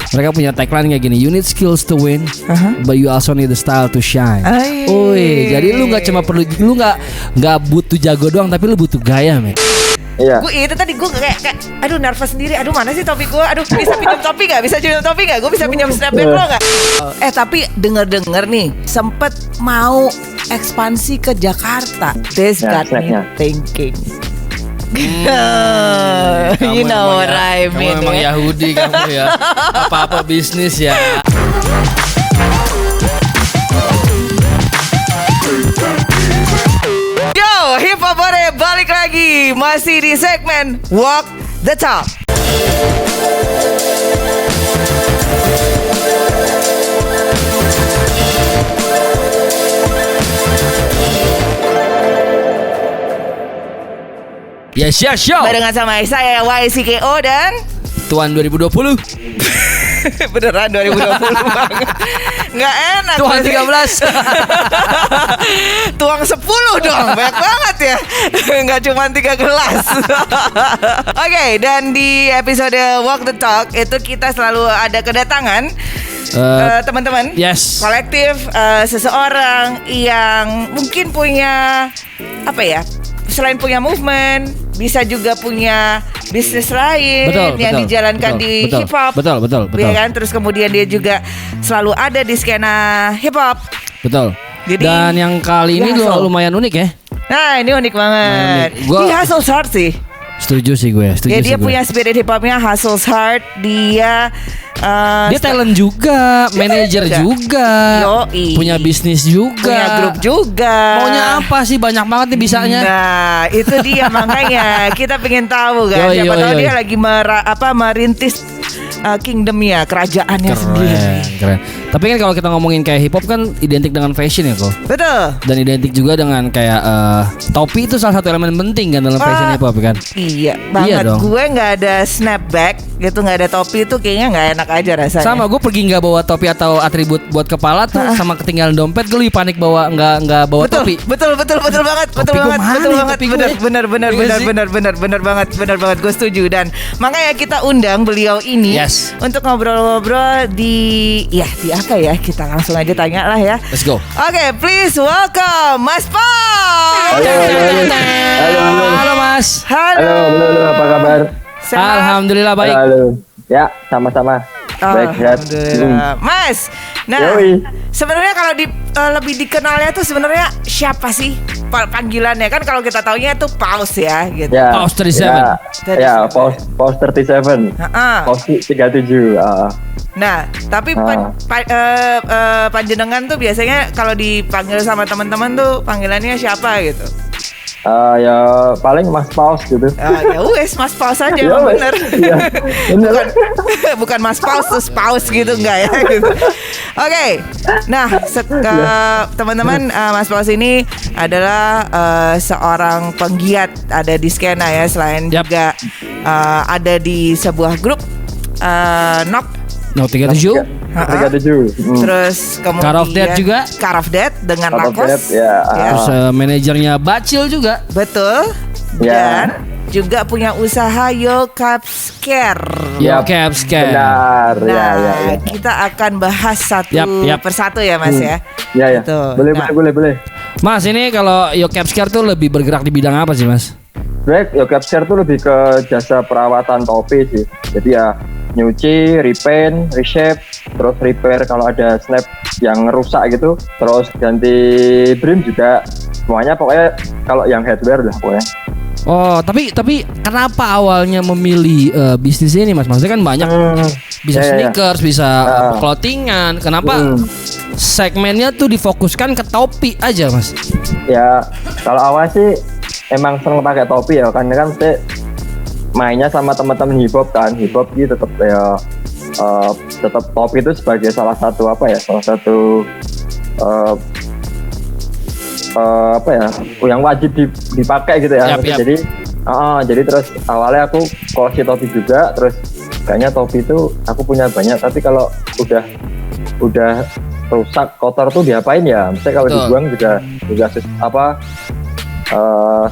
Mereka punya tagline kayak gini, you need skills to win, but you also need the style to shine. Jadi lu nggak cuma perlu, lu nggak butuh jago doang, tapi lu butuh gaya, men. Iya. Gue itu tadi gue kayak aduh nervous sendiri. Aduh mana sih topi gue? Aduh bisa pinjam topi gak? Gue bisa pinjam snapback lo gak? Tapi denger nih sempet mau ekspansi ke Jakarta. This got me thinking. You know what I mean. Kamu emang Yahudi kamu ya. Apa-apa bisnis ya. Hip Hop Hore balik lagi, masih di segmen Walk the Talk. Yes, show. Barengan sama saya YCKO dan Tuan 2020. beneran 2020 banget. Nggak enak. Tuang 13. Tuang 10 dong. Banyak banget ya. Nggak cuma 3 gelas. Oke, dan di episode Walk the Talk itu kita selalu ada kedatangan teman-teman, yes, kolektif, seseorang yang mungkin punya apa ya, selain punya movement, bisa juga punya bisnis lain yang dijalankan di hip hop. Betul. Ya kan? Terus kemudian dia juga selalu ada di skena hip hop. Betul. Jadi, dan yang kali ini lumayan unik ya. Nah, ini unik banget. Dia hustle hard sih. Setuju sih gue. Dia punya spirit hip hopnya, hustle hard. Dia talent juga, manajer juga, punya bisnis juga, punya grup juga. Maunya apa sih, banyak banget nih bisanya. Nah itu dia makanya kita pengen tahu kan. Siapa tahu dia lagi merintis kingdomnya, kerajaannya sendiri. Keren. Tapi kan kalau kita ngomongin kayak hip hop kan identik dengan fashion ya kok. Betul. Dan identik juga dengan kayak topi itu salah satu elemen penting kan dalam fashion hip hop kan. Iya banget. Iya dong. Gue nggak ada snapback gitu, nggak ada topi itu kayaknya nggak enak aja rasanya. Sama gue pergi nggak bawa topi atau atribut buat kepala tuh sama ketinggalan dompet, gue lebih panik bawa nggak bawa topi. Betul banget. Bener banget. Gue setuju, dan makanya kita undang beliau ini untuk ngobrol-ngobrol di apa ya, kita langsung aja tanya lah ya. Let's go. Oke, please welcome Mas Paus. Halo Mas. Halo, apa kabar? Sehat? Alhamdulillah baik. Halo. Ya, sama-sama. Baik, sehat. Mas, sebenarnya kalau lebih dikenalnya tuh sebenarnya siapa sih panggilannya? Kan kalau kita taunya tuh Paus ya, gitu. Ya, Paus 37. Ya, Paus 37. Paus 37. Nah, tapi panjenengan tuh biasanya kalau dipanggil sama teman-teman tuh panggilannya siapa gitu? Ya paling Mas Paus gitu. Ya wes Mas Paus aja, bener. Ya, bener. Bukan Mas Paus terus Paus gitu, enggak ya gitu. Oke. Nah, teman-teman, Mas Paus ini adalah seorang penggiat ada di skena ya, selain juga ada di sebuah grup Nok 37. Terus kemudian Car of Death juga. Car of Death dengan Lakos. Terus manajernya Bacil juga. Betul. Dan juga punya usaha Yo Caps Care. Yo Caps Care. Benar. Nah, kita akan bahas satu persatu ya Mas ya. Iya. Boleh. Mas, ini kalau Yo Caps Care tuh lebih bergerak di bidang apa sih Mas? Yo Caps Care tuh lebih ke jasa perawatan topi sih. Jadi ya nyuci, repaint, reshape, terus repair kalau ada snap yang rusak gitu, terus ganti brim juga, semuanya pokoknya kalau yang headwear lah pokoknya. Oh, tapi kenapa awalnya memilih bisnis ini Mas? Maksudnya kan banyak bisa sneakers, bisa clothingan. Kenapa segmennya tuh difokuskan ke topi aja Mas? Ya, kalau awal sih emang seneng pakai topi ya, karena kan saya mainnya sama teman-teman hip hop gitu, tetap ya tetap topi itu sebagai salah satu yang wajib dipakai gitu ya. Jadi terus awalnya aku koleksi topi juga, terus kayaknya topi itu aku punya banyak, tapi kalau udah rusak kotor tuh diapain ya? Misalnya kalau dibuang juga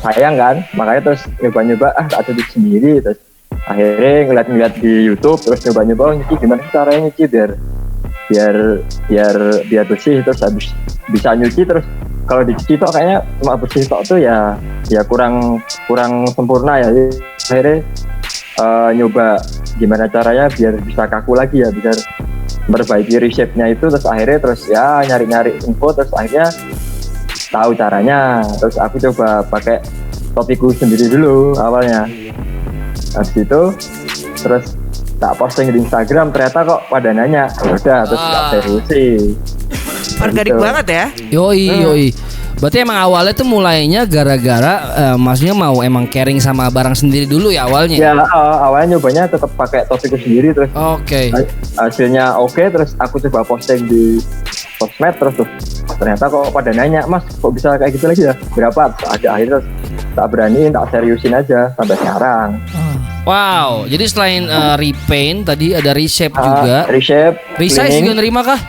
sayang kan, makanya terus nyoba tak jadi sendiri, terus akhirnya ngeliat di YouTube terus nyoba nyuci gimana sih caranya nyuci biar bersih, terus habis bisa nyuci, terus kalau dicuci tok kayaknya cuma bersih tok tuh ya kurang sempurna ya. Akhirnya nyoba gimana caranya biar bisa kaku lagi ya, biar memperbaiki reshape-nya itu. Terus akhirnya ya nyari info, terus akhirnya tahu caranya. Terus aku coba pakai topiku sendiri dulu awalnya. Habis itu terus tak posting di Instagram, ternyata kok pada nanya. Udah terus tak seriusin. Organik gitu banget ya. Yoi. Berarti emang awalnya tuh mulainya gara-gara maksudnya mau emang caring sama barang sendiri dulu ya awalnya. Ya awalnya nyobanya tetap pakai topiku sendiri, terus Oke. hasilnya oke, terus aku coba posting di sosmed, terus ternyata kok pada nanya, Mas kok bisa kayak gitu lagi ya, berapa? Ada akhirnya tak beraniin, tak seriusin aja sampai sekarang. Wow, jadi selain repaint tadi ada reshape juga. Reshape, Resize juga cleaning. nerima kah?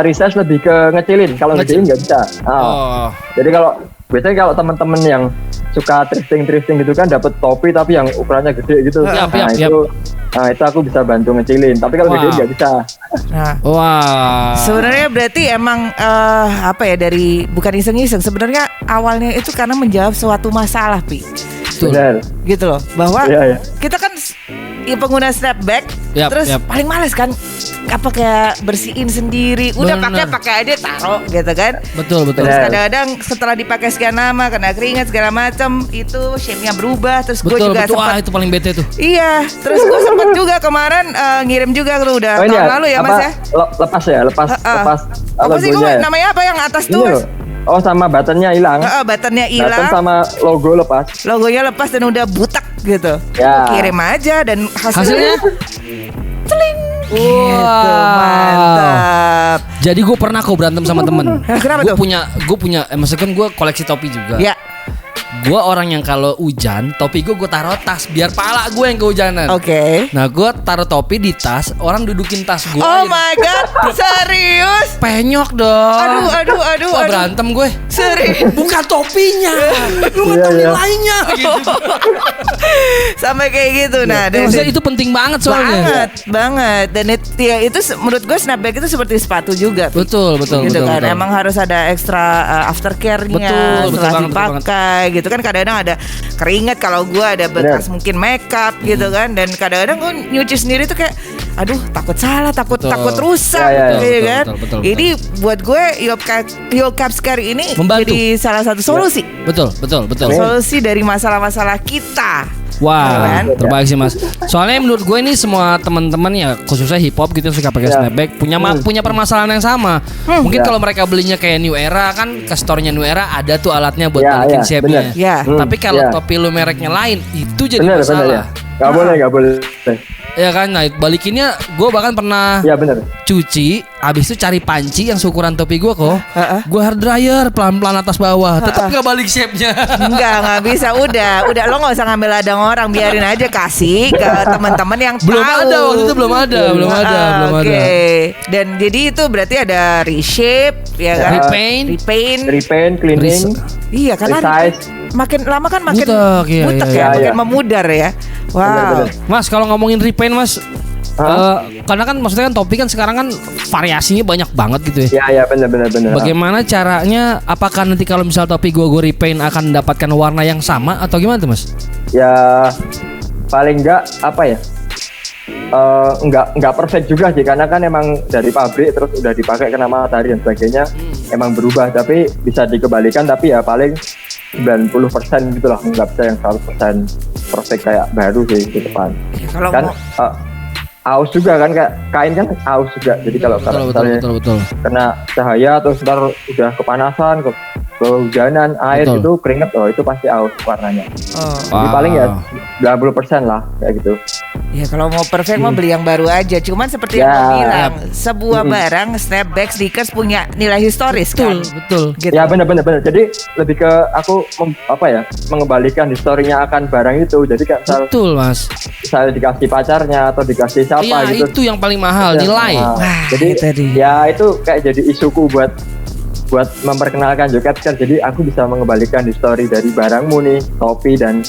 Resize lebih ke ngecilin, kalau ngecilin nggak bisa. Oh. Jadi biasanya kalau teman-teman yang suka thrifting gitu kan dapat topi tapi yang ukurannya gede gitu. Yap. Itu aku bisa bantu ngecilin. Tapi kalau gede nggak bisa. Nah, Wah. sebenarnya berarti emang dari bukan iseng-iseng, sebenarnya awalnya itu karena menjawab suatu masalah, Pi. Betul. Benar. Gitu loh, bahwa Iya. kita kan pengguna snapback, terus paling males kan kayak bersihin sendiri, udah Bener. pakai aja taruh gitu kan. Betul. Terus kadang-kadang setelah dipakai sekian lama kena keringat segala macam, itu shape-nya berubah. Terus gue juga Betul. sempat, Itu paling bete tuh. iya, terus gue sempat juga kemarin ngirim juga tuh udah ini tahun lalu ya Mas ya. Lepas Apa sih logonya ya. namanya apa yang atas Ini tuh? loh. Oh, sama buttonnya hilang. Buttonnya Button hilang, sama logo lepas. logonya lepas dan udah butak gitu. Ya. Kirim aja dan Hasilnya? celing. Wow. Gitu, mantap. Jadi gue pernah berantem sama temen. Kenapa Gue tuh? punya maksudnya kan gue koleksi topi juga. Ya, Gue orang yang kalau hujan, topi gue taruh tas biar pala gue yang kehujanan. oke. Nah gue taruh topi di tas, orang dudukin tas gue. Oh my god, serius? Penyok dong. Aduh. Wah, berantem gue. Serius. Bukan topinya, lu nggak tahu Iya. nilainya. Gitu. Sampai kayak gitu. Nah, dan Maksudnya itu penting banget soalnya. banget. Dan itu menurut gue snapback itu seperti sepatu juga. Pi. Betul. Gitu kan. Emang harus ada ekstra aftercare-nya Betul setelah banget, dipakai gitu kan. Kadang-kadang ada keringat, kalau gue ada bekas mungkin makeup gitu kan, dan kadang-kadang gue nyuci sendiri tuh kayak aduh takut salah, takut rusak Ya. gitu kan. Betul. Jadi buat gue Yo Caps Care ini Membantu. jadi salah satu solusi. Betul. Solusi dari masalah-masalah kita. Wah, Keren. terbaik sih Mas. Soalnya menurut gue ini semua teman-teman ya khususnya hip hop gitu yang suka pakai snapback punya permasalahan yang sama. Mungkin kalau mereka belinya kayak New Era kan ke store-nya New Era ada tuh alatnya buat balikin shape-nya. bener. Ya. Tapi kalau topi lu mereknya lain itu jadi Benar masalah. ya. Gak boleh. Ya kan, nah balikinnya gue bahkan pernah Iya benar. cuci, abis itu cari panci yang seukuran topi gue kok. Heeh. Gue hard dryer pelan-pelan atas bawah, tetap gak balik shape-nya. Nggak bisa, udah lo nggak usah ngambil ladang orang, biarin aja kasih ke teman-teman yang Belum tahu. ada waktu itu belum ada. Oke. Dan jadi itu berarti ada reshape ya kan? Repaint, cleaning, Iya karena resize. makin lama kan makin Butek, iya, butek iya, ya, iya. makin memudar ya. Wow. Bener. Mas kalau ngomongin repaint Mas, karena kan maksudnya kan topi kan sekarang kan variasinya banyak banget gitu ya. Ya benar. Bagaimana caranya? Apakah nanti kalau misal topi gue repaint akan mendapatkan warna yang sama atau gimana tuh Mas? Ya paling enggak apa ya? Enggak perfect juga sih, karena kan emang dari pabrik terus udah dipakai kena matahari dan sebagainya emang berubah, tapi bisa dikembalikan, tapi ya paling 90% gitu lah, nggak bisa yang 100% perfect kayak baru sih di depan. Ya, kalau Kan aus juga kan, kayak kain kan aus juga, jadi kalau misalnya Betul. kena cahaya terus ntar udah kepanasan, kehujanan, air Betul. gitu keringet, itu pasti aus warnanya. Jadi Wow. paling ya 90% lah kayak gitu. Ya kalau mau perfect mau beli yang baru aja. Cuman seperti Ya. yang lo bilang, sebuah barang snapback sneakers punya nilai historis kan. Betul. Gitu. Ya benar. Jadi lebih ke aku mengembalikan historinya akan barang itu. Jadi kayak Betul Mas. misalnya dikasih pacarnya atau dikasih siapa Iya gitu. itu yang paling mahal Ya, nilai. nah, Wah, jadi itu dia. ya itu kayak jadi isuku buat buat memperkenalkan Yocapscare. Jadi aku bisa mengembalikan history dari barangmu nih, topi dan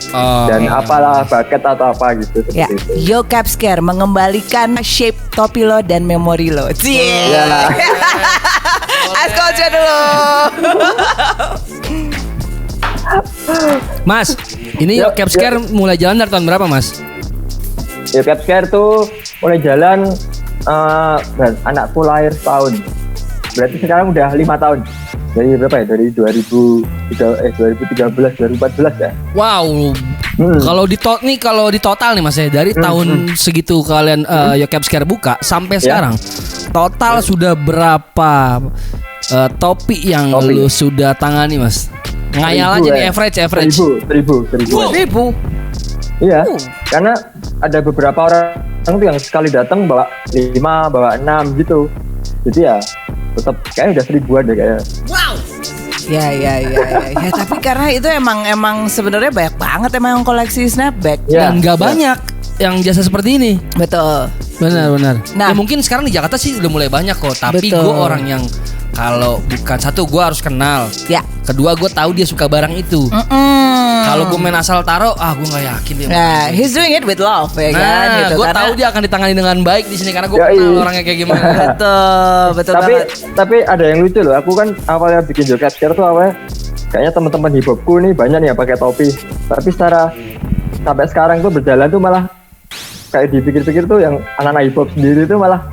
apalah bucket atau apa gitu seperti Ya, itu. Yocapscare mengembalikan shape topi lo dan memori lo. Cie. Ya. Askolja dulu. Mas, ini Yuk, Yocapscare mulai jalan dari tahun berapa, Mas? Yocapscare tuh mulai jalan anakku lahir setahun. Berarti sekarang udah 5 tahun. Dari berapa ya? Dari 2013, 2014 ya. Wow. Kalau di total nih Mas ya, dari tahun segitu kalian Yocapscare buka sampai sekarang, total sudah berapa topi yang lu sudah tangani, Mas? Ngayal aja nih, average. 1000. Iya, karena ada beberapa orang tuh yang sekali datang bawa 5, bawa 6 gitu. Jadi ya tetap kayaknya udah 1000 ada kayak. Wow. Ya, tapi karena itu emang sebenarnya banyak banget emang koleksi snapback. Dan nggak banyak yang jasa seperti ini. Betul. Benar. Nah, ya mungkin sekarang di Jakarta sih udah mulai banyak kok. Tapi betul. gue orang yang kalau bukan satu gue harus kenal. Ya. Kedua gue tahu dia suka barang itu. Kalau gue main asal taruh, gue nggak yakin dia. Nah, he's doing it with love ya kan. Gitu, gue tahu dia akan ditangani dengan baik di sini karena gue Yoi. kenal orangnya kayak gimana. Betul Tapi ada yang lucu loh. Aku kan awalnya bikin Yocapscare tuh awalnya kayaknya teman-teman hip hopku nih banyak nih yang pakai topi. Tapi sampai sekarang tuh berjalan tuh malah kayak dipikir-pikir tuh yang anak-anak hip hop sendiri tuh malah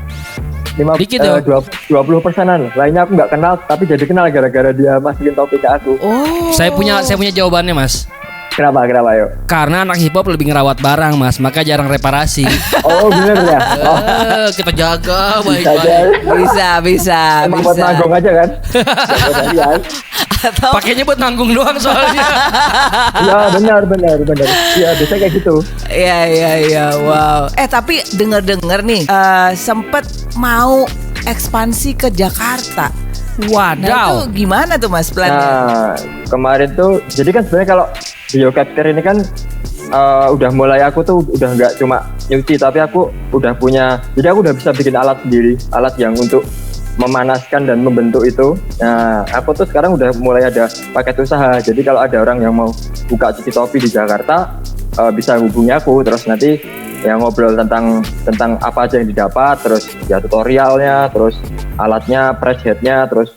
20%-an. Lainnya aku nggak kenal tapi jadi kenal gara-gara dia masukin topi ke aku. Saya punya jawabannya, Mas. Kenapa yuk? Karena anak hip hop lebih ngerawat barang, Mas, maka jarang reparasi. Oh bener ya. Kita jaga Bisa baik-baik. Bisa. Emang buat nanggung aja kan. Atau Pakainya buat nanggung doang soalnya. Ya benar. Ya biasanya kayak gitu. Iya. Wow. Tapi dengar nih, sempet mau ekspansi ke Jakarta. Nah Wadaw. itu gimana tuh Mas plannya? Nah kemarin tuh jadi kan sebenarnya kalau di Yocapscare ini kan udah mulai aku tuh udah nggak cuma nyuci tapi aku udah bisa bikin alat sendiri, alat yang untuk memanaskan dan membentuk itu. Nah aku tuh sekarang udah mulai ada paket usaha, jadi kalau ada orang yang mau buka cuci topi di Jakarta bisa hubungi aku, terus nanti ya ngobrol tentang apa aja yang didapat, terus ya tutorialnya, terus alatnya, press headnya, terus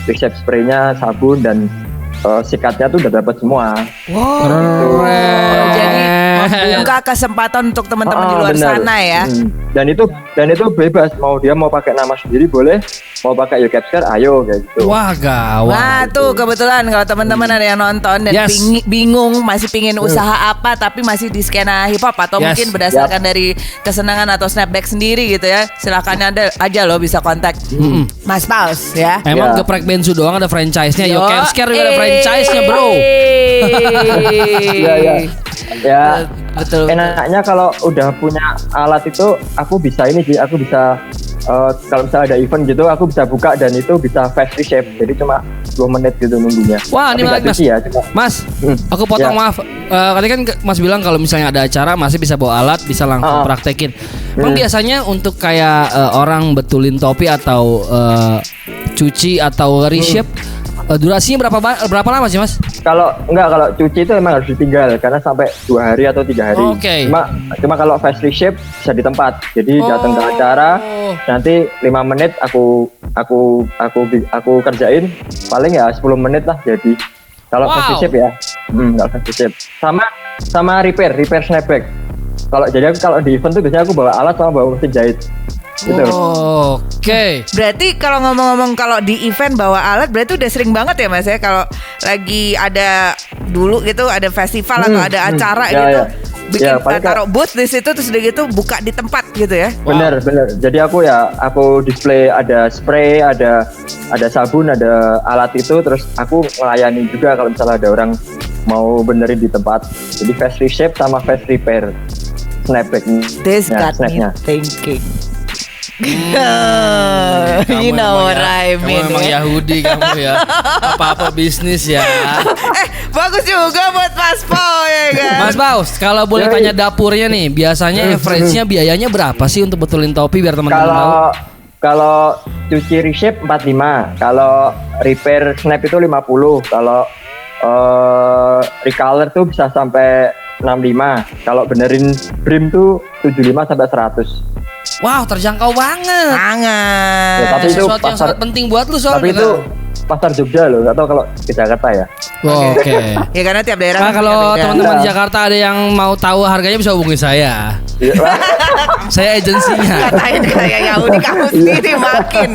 reshape spraynya, sabun dan sikatnya tuh udah dapat semua. Wow. Jadi membuka kesempatan untuk teman-teman di luar benar. sana ya. Dan itu bebas, dia mau pakai nama sendiri boleh, mau pakai Yocapscare ayo kayak gitu. Wah, gawat. Nah tuh kebetulan kalau teman-teman ada yang nonton dan bingung masih pingin usaha apa tapi masih di skena hip hop atau mungkin berdasarkan dari kesenangan atau snapback sendiri gitu ya, silakan aja lo bisa kontak Mas Paus ya. Emang geprek bensu doang ada franchise-nya. Yocapscare juga ada franchise-nya, bro. Ya, betul. Enaknya kalau udah punya alat itu aku bisa kalau misalnya ada event gitu aku bisa buka dan itu bisa fast reshape, jadi cuma 2 menit gitu nunggunya. Wah, ini menarik Mas. Mas, aku potong maaf. Tadi kan Mas bilang kalau misalnya ada acara masih bisa bawa alat, bisa langsung praktekin. Emang biasanya untuk kayak orang betulin topi atau cuci atau reshape, durasinya berapa lama sih Mas? Kalau cuci itu emang harus ditinggal karena sampai 2 hari atau 3 hari. Oke. Cuma kalau fast reshape bisa di tempat. Jadi datang ke acara, nanti 5 menit aku kerjain, paling ya 10 menit lah jadi. Kalau fast reshape ya. Kalau fast reshape. Sama repair snapback. Kalau di event tuh biasanya aku bawa alat sama bawa mesin jahit. Gitu. Oke. Berarti kalau ngomong-ngomong kalau di event bawa alat berarti udah sering banget ya Mas ya, kalau lagi ada dulu gitu ada festival atau ada acara gitu bikin taruh booth di situ terus udah gitu buka di tempat gitu ya. Bener. Jadi aku display ada spray, ada sabun, ada alat itu, terus aku melayani juga kalau misalnya ada orang mau benerin di tempat. Jadi fast reshape sama fast repair snapback. This got me thinking. You know what I mean. Kamu memang Yahudi kamu ya. Apa-apa bisnis ya. Bagus juga buat Mas Pau ya kan. Mas Paus, kalau boleh tanya dapurnya nih, biasanya average-nya biayanya berapa sih untuk betulin topi biar teman-teman tahu? kalau cuci reshape 45, kalau repair snap itu 50, kalau recolor tuh bisa sampai 65, kalau benerin brim tuh 75 sampai 100. Wow, terjangkau banget. Sangat. Ya, tapi itu Sesuatu yang pasar, sangat penting buat lu soalnya. tapi itu pasar Jogja loh, atau kalau ke Jakarta ya. Oke. Ya karena tiap daerah Nah, kan kalau beda-beda. teman-teman di Jakarta ada yang mau tahu harganya bisa hubungi saya. Iya. Saya agensinya. Katain kayak Yahudi kamu sendiri makin.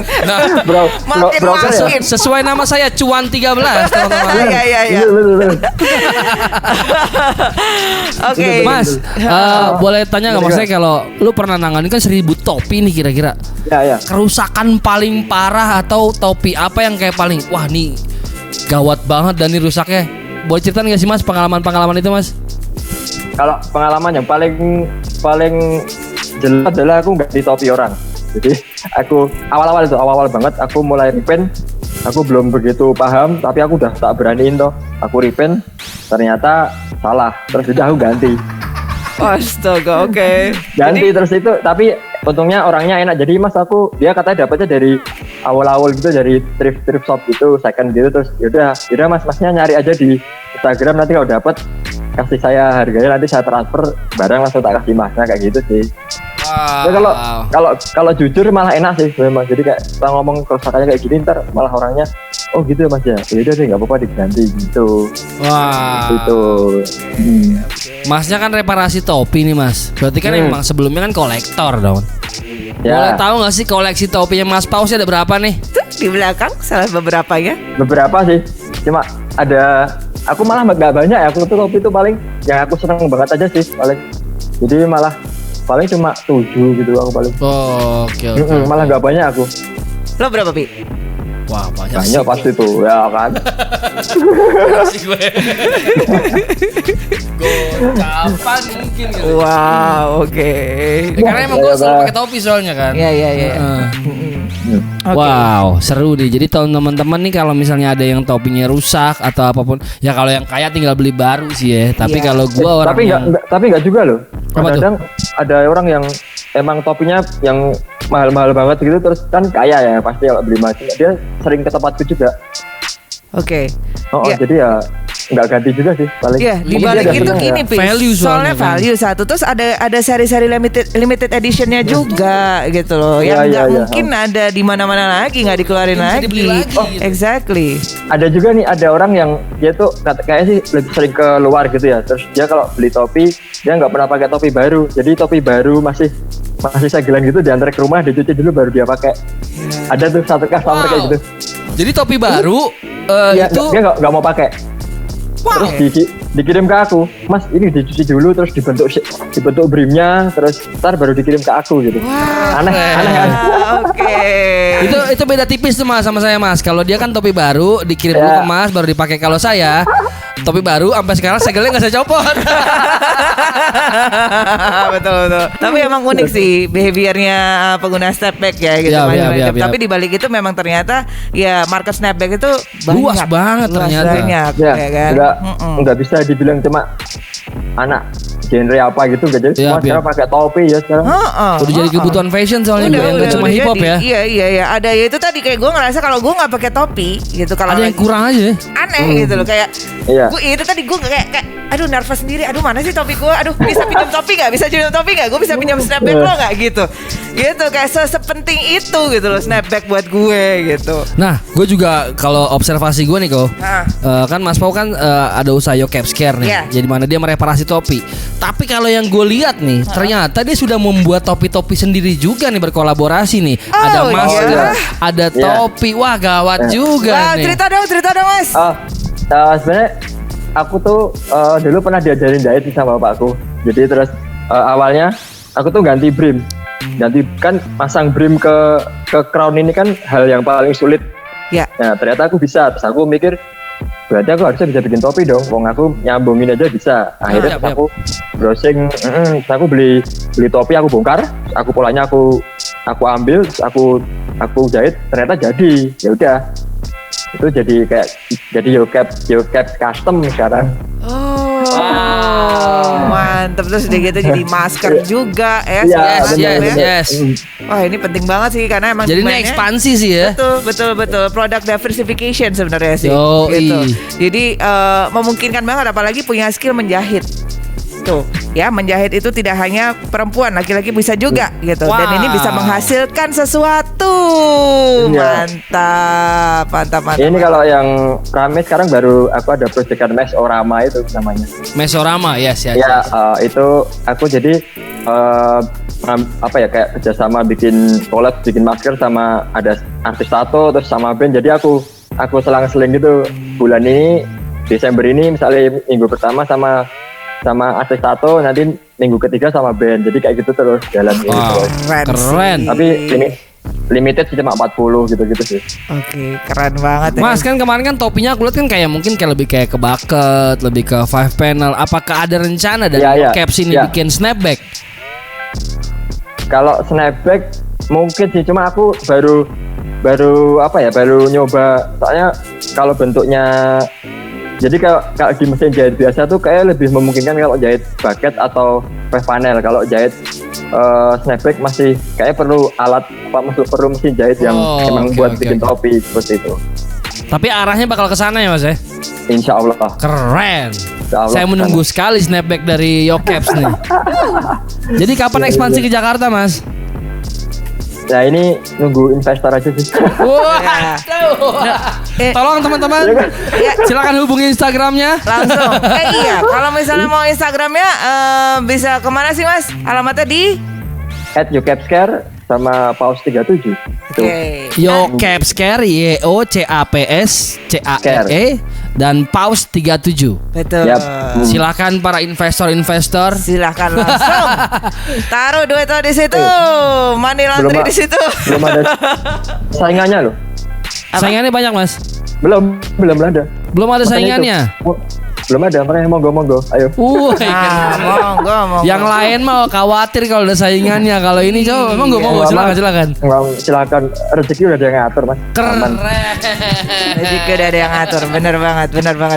Makin broker ya? makin. Sesuai nama saya Cuan 13, teman-teman. Iya iya iya. Betul. Oke. Mas, boleh tanya nggak maksudnya kalau lu pernah nanganin kan 1000 topi nih kira-kira. Ya. Kerusakan paling parah atau topi apa yang kayak paling wah nih gawat banget dan nih rusaknya. Boleh cerita nggak sih Mas pengalaman-pengalaman itu Mas? Kalau pengalaman yang paling jelas adalah aku ganti topi orang. Jadi aku awal banget aku mulai repaint. Aku belum begitu paham, tapi aku udah tak beraniin toh. Aku repaint, ternyata salah. Terus udah aku ganti. Astaga, oke. Ganti terus itu, tapi untungnya orangnya enak. Jadi mas dia katanya dapatnya dari awal-awal gitu, dari thrift shop gitu, second gitu. Terus yaudah masnya nyari aja di Instagram, nanti kalau dapat kasih saya harganya, nanti saya transfer barang langsung tak kasih masnya, kayak gitu sih. Ya, kalau jujur malah enak sih memang. Jadi kayak kita ngomong kerusakannya kayak gini, ntar malah orangnya oh gitu ya mas ya. Yaudah deh nggak apa-apa diganti gitu. Wah. Gitu. Masnya kan reparasi topi nih Mas. Berarti kan emang sebelumnya kan kolektor dong. Ya. Boleh tahu nggak sih koleksi topinya Mas Paus ada berapa nih? Tuh di belakang salah beberapa ya. Beberapa sih. Cuma ada, aku malah nggak banyak ya. Aku tuh topi itu paling yang aku seneng banget aja sih paling. Jadi malah paling cuma 7 gitu aku paling. Oke. Malah nggak banyak aku. Lo berapa Pi? Wah banyak Banyak pasti tuh ya kan. sih gue. Kapan mungkin gitu. Wow, oke. Karena emang gue selalu pakai topi soalnya kan. Iya. Oke. Wow, seru deh. Jadi teman-teman nih kalau misalnya ada yang topinya rusak atau apapun, ya kalau yang kaya tinggal beli baru sih ya. Tapi kalau gua orang tapi nggak juga loh. Apa tuh? Kadang ada orang yang emang topinya yang mahal-mahal banget gitu, terus kan kaya ya pasti kalau beli macam. Dia sering ke tempatku juga. Oke. Jadi ya nggak ganti juga sih paling. Iya, di Mungkin balik dia itu seneng gini, ya. Pi. Value Soalnya soalnya kan. value satu, terus ada seri-seri limited editionnya juga gitu loh. Yang nggak mungkin ada di mana-mana lagi, nggak dikeluarin Bisa lagi. dibeli lagi Oh, gitu. exactly. Ada juga nih, ada orang yang dia tuh kayaknya sih lebih sering keluar gitu ya. Terus dia kalau beli topi, dia nggak pernah pakai topi baru. Jadi topi baru masih segelan gitu, diantar ke rumah, dicuci dulu baru dia pakai. Ada tuh satu customer kayak gitu. Jadi topi baru itu Dia nggak mau pakai. Terus dikirim ke aku, mas ini dicuci dulu, terus dibentuk brimnya, terus ntar baru dikirim ke aku gitu. Aneh kan? Oke. itu beda tipis tuh Mas sama saya Mas. Kalau dia kan topi baru dikirim dulu ke Mas baru dipakai. Kalau saya topi baru sampai sekarang segelnya nggak saya copot. betul. Tapi emang unik sih behaviornya pengguna snapback ya gitu. Ya. Tapi di balik itu memang ternyata ya market snapback itu banyak. Luas banget ternyata. Banyak, Ya, kan? nggak bisa dibilang cuma anak genre apa gitu, nggak jadi semua sekarang pakai topi ya sekarang. Udah jadi kebutuhan fashion soalnya nggak cuma hip hop ya. Iya. Ada ya itu tadi kayak gue ngerasa kalau gue nggak pakai topi gitu, kalau Ada yang kurang aja. aneh gitu loh, kayak Iya. gue itu tadi gue kayak aduh nervous sendiri, aduh mana sih topi gue, aduh bisa pinjam topi nggak, gue bisa pinjam snapback lo nggak gitu kayak sepenting itu gitu loh snapback buat gue gitu. Nah, gue juga kalau observasi gue nih kok, kan Mas Pau kan ada usaha Yo Cap Scare nih, jadi mana dia mereparasi topi. Tapi kalau yang gue lihat nih, ternyata dia sudah membuat topi-topi sendiri juga nih, berkolaborasi nih. Ada masker, ada topi, wah gawat juga nih. Cerita dong Mas. Sebenarnya aku tuh dulu pernah diajarin jahit sama bapakku. Jadi terus awalnya aku tuh ganti brim. Ganti kan masang brim ke crown ini kan hal yang paling sulit. Ya. Nah, ternyata aku bisa. Terus aku mikir berarti aku harusnya bisa bikin topi dong. Wong aku nyambungin aja bisa. Akhirnya aku browsing, terus aku beli topi, aku bongkar, aku polanya aku ambil, terus aku jahit, ternyata jadi. Ya udah. Itu jadi Yo Cap custom sekarang. mantep. Terus udah gitu jadi masker juga ya. Yes. Wah, ini penting banget sih karena emang Jadi ini ekspansi sih ya. Betul. Product diversification sebenarnya sih. Gitu. Jadi memungkinkan banget apalagi punya skill menjahit. Tuh, ya menjahit itu tidak hanya perempuan, laki-laki bisa juga gitu. Wow. Dan ini bisa menghasilkan sesuatu. Iya. Mantap. Ini kalau yang kami sekarang baru aku ada proyekan Mesorama itu namanya. Mesorama, yes. Ya, itu aku jadi kayak kerjasama bikin collab, bikin masker sama ada artis tato terus sama band. Jadi aku selang-seling gitu. Bulan ini Desember ini misalnya minggu pertama sama artis tato, nanti minggu ketiga sama band. Jadi kayak gitu terus jalan gitu. Keren. Tapi limited sih cuma 40 gitu sih. Oke, keren banget ya. Mas, kan kemarin kan topinya aku lihat kan kayak mungkin kayak lebih kayak ke bucket, lebih ke 5 panel. Apakah ada rencana dari caps ini bikin snapback? Kalau snapback mungkin sih, cuma aku baru nyoba. Soalnya kalau bentuknya, jadi kalau di mesin jahit biasa tuh kayak lebih memungkinkan kalau jahit bucket atau 5 panel. Kalau jahit snapback masih kayak perlu perlu mesin jahit yang emang buat bikin topi seperti itu. Tapi arahnya bakal ke sana ya Mas ya? Insya Allah. Keren. Allah. Saya menunggu sekali snapback dari Yocaps nih. Jadi kapan ekspansi ke Jakarta Mas? Ya ini nunggu investor aja sih. Tolong teman-teman, silakan hubungi Instagramnya langsung. Iya, kalau misalnya mau Instagramnya bisa kemana sih Mas? Alamatnya di @yocapscare sama paus 37. Yocapscare, YOCAPSCARE dan paus 37. Betul. Yep. Silakan para investor. Silakan langsung taruh duit di situ, money laundry di situ. Belum ada saingannya loh. Saingannya banyak Mas? Belum ada. Belum ada saingannya? Belum ada, makanya monggo, ayo. Monggo. Yang Monggo. lain mau khawatir kalau ada saingannya. Kalau ini coba monggo, silakan. Rezeki udah ada yang ngatur Mas. Keren. Rezeki udah ada yang ngatur.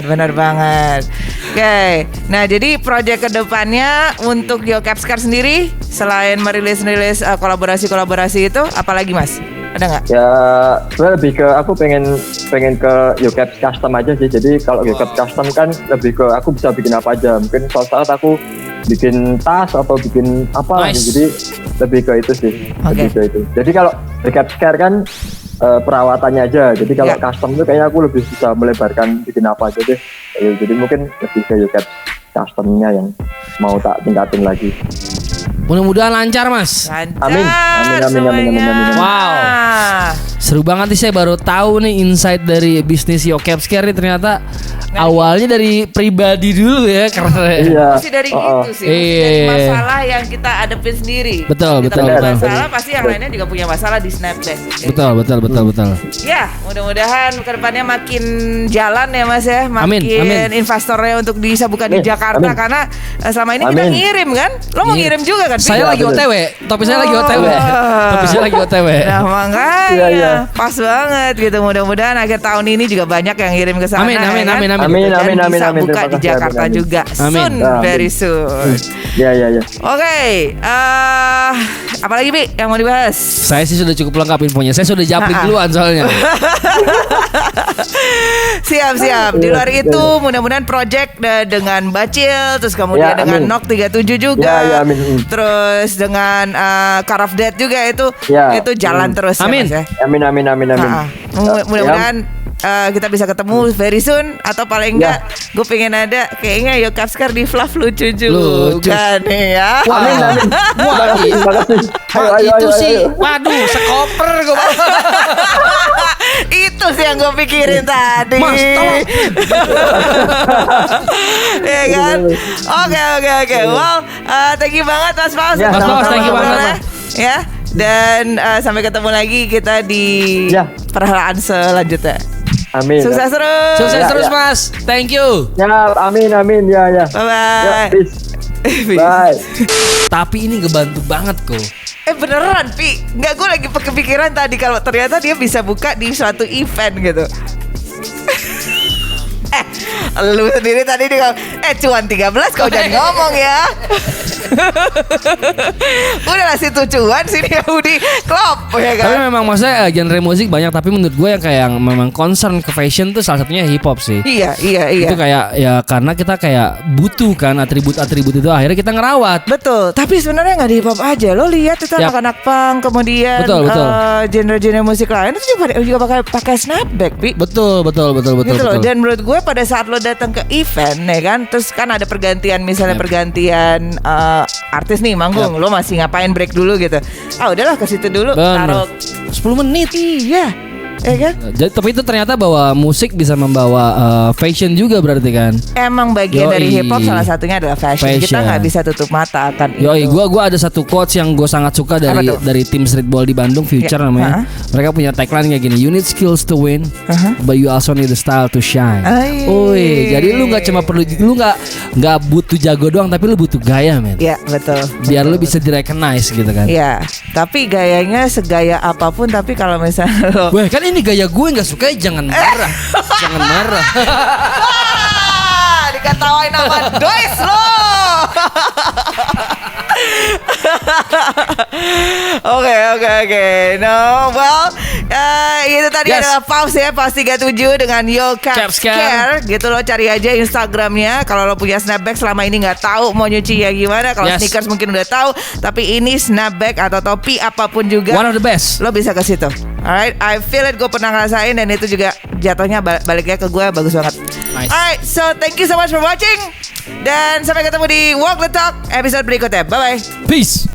Bener banget. Oke. Nah, jadi proyek kedepannya untuk Yocapscare sendiri selain merilis kolaborasi itu, apalagi Mas? Ada nggak? Ya, sebenarnya lebih ke aku pengen ke Yocaps custom aja sih. Jadi kalau Yocaps custom kan lebih ke aku bisa bikin apa aja. Mungkin suatu saat aku bikin tas atau bikin apa. Nice. Jadi lebih ke itu sih. Lebih ke itu. Jadi kalau Yocapscare kan perawatannya aja. Jadi kalau custom itu kayaknya aku lebih bisa melebarkan bikin apa aja deh. Jadi mungkin lebih ke Yocaps customnya yang mau tak tingkatin lagi. Mudah-mudahan lancar Mas. Amin. Wow. Seru banget nih, saya baru tahu nih insight dari bisnis Yocapscare nih, ternyata awalnya dari pribadi dulu ya, keren. Iya. Mesti dari gitu sih. Mesti dari masalah yang kita hadapin sendiri. Betul. Masalah pasti yang lainnya juga punya masalah di Snapchat. Betul. Ya, mudah-mudahan kedepannya makin jalan ya Mas ya, makin Amin. investornya untuk bisa buka di Jakarta. Karena selama ini kita ngirim kan. Lo mau ngirim juga kan? Saya lagi OTW, topi saya lagi OTW. Nah, makanya Iya. pas banget gitu. Mudah-mudahan akhir tahun ini juga banyak yang ngirim ke sana. Amin. Dan Amin. bisa buka di Terima kasih, Jakarta amin. juga. Amin. Soon, very soon. Ya. Oke, apalagi Bi yang mau dibahas? Saya sih sudah cukup lengkap infonya. Saya sudah japrik duluan soalnya. Siap. Di luar itu mudah-mudahan project dengan Bacil, terus kemudian dengan Nok 37 juga. Ya, amin. Terus dengan Car of Death juga itu jalan terus Amin. ya, Mas, ya. Amin. Mudah-mudahan kita bisa ketemu very soon, atau paling enggak gue pengen ada kayaknya Yocapscare di Fluff lucu juga nih ya. Amin. Wah, Terima kasih. itu sih, waduh, sekoper gue. Itu sih yang gue pikirin tadi. Mas, tolong. Ya kan? Oke. Well, thank you banget Mas Paus. Ya, Mas Paus, thank you banget. Ya. Dan sampai ketemu lagi kita di perhelatan selanjutnya. Amin. Sukses terus. Sukses terus Mas. Thank you. Ya, amin. Ya. Bye-bye. Ya, peace. Bye. Tapi ini ngebantu banget kok. Beneran Pi. Nggak, gue lagi kepikiran tadi kalau ternyata dia bisa buka di suatu event gitu. Lu sendiri tadi cuan 13 kau jangan ngomong ya. Udah lah situ cuan sini ya Udi klop ya kan. Tapi memang maksudnya genre musik banyak, tapi menurut gue yang kayak yang memang concern ke fashion tuh salah satunya hip hop sih. Iya. Itu kayak ya karena kita kayak butuh kan atribut-atribut itu, akhirnya kita ngerawat. Betul. Tapi sebenarnya nggak di hip hop aja. Lo lihat itu anak-anak punk, kemudian betul. genre-genre musik lain itu juga pakai snapback, Pi. Betul. Gitu loh. Dan menurut gue pada saat lo datang ke event ya kan, terus kan ada pergantian misalnya pergantian artis nih manggung, lo masih ngapain break dulu gitu. Udahlah ke situ dulu, taruh 10 menit. Iya. kan? Jadi tapi itu ternyata bahwa musik bisa membawa fashion juga berarti kan? Emang bagian dari hip hop salah satunya adalah fashion. Kita nggak bisa tutup mata akan itu. Gua ada satu quotes yang gue sangat suka dari tim streetball di Bandung, Future namanya. Mereka punya tagline kayak gini: you need skills to win, but you also need the style to shine. Jadi lu nggak cuma perlu, lu nggak butuh jago doang, tapi lu butuh gaya, men. Iya betul. Biar lu bisa di-recognize gitu kan? Iya. Tapi gayanya segaya apapun, tapi kalau misalnya lo, weh kan ini gaya gue, nggak suka jangan marah, jangan marah. Dikatawain sama Dois lo. Oke. No, well, itu tadi adalah Paus ya, Paus 37 dengan Yo Caps Care. Gitu lo cari aja Instagramnya. Kalau lo punya snapback selama ini nggak tahu mau nyuci ya gimana. Kalau sneakers mungkin udah tahu, tapi ini snapback atau topi apapun juga, one of the best. Lo bisa ke situ. Alright, I feel it. Gue pernah ngerasain dan itu juga jatuhnya baliknya ke gue bagus banget. Nice. Alright, so thank you so much for watching. Dan sampai ketemu di Walk the Talk episode berikutnya. Bye bye. Peace.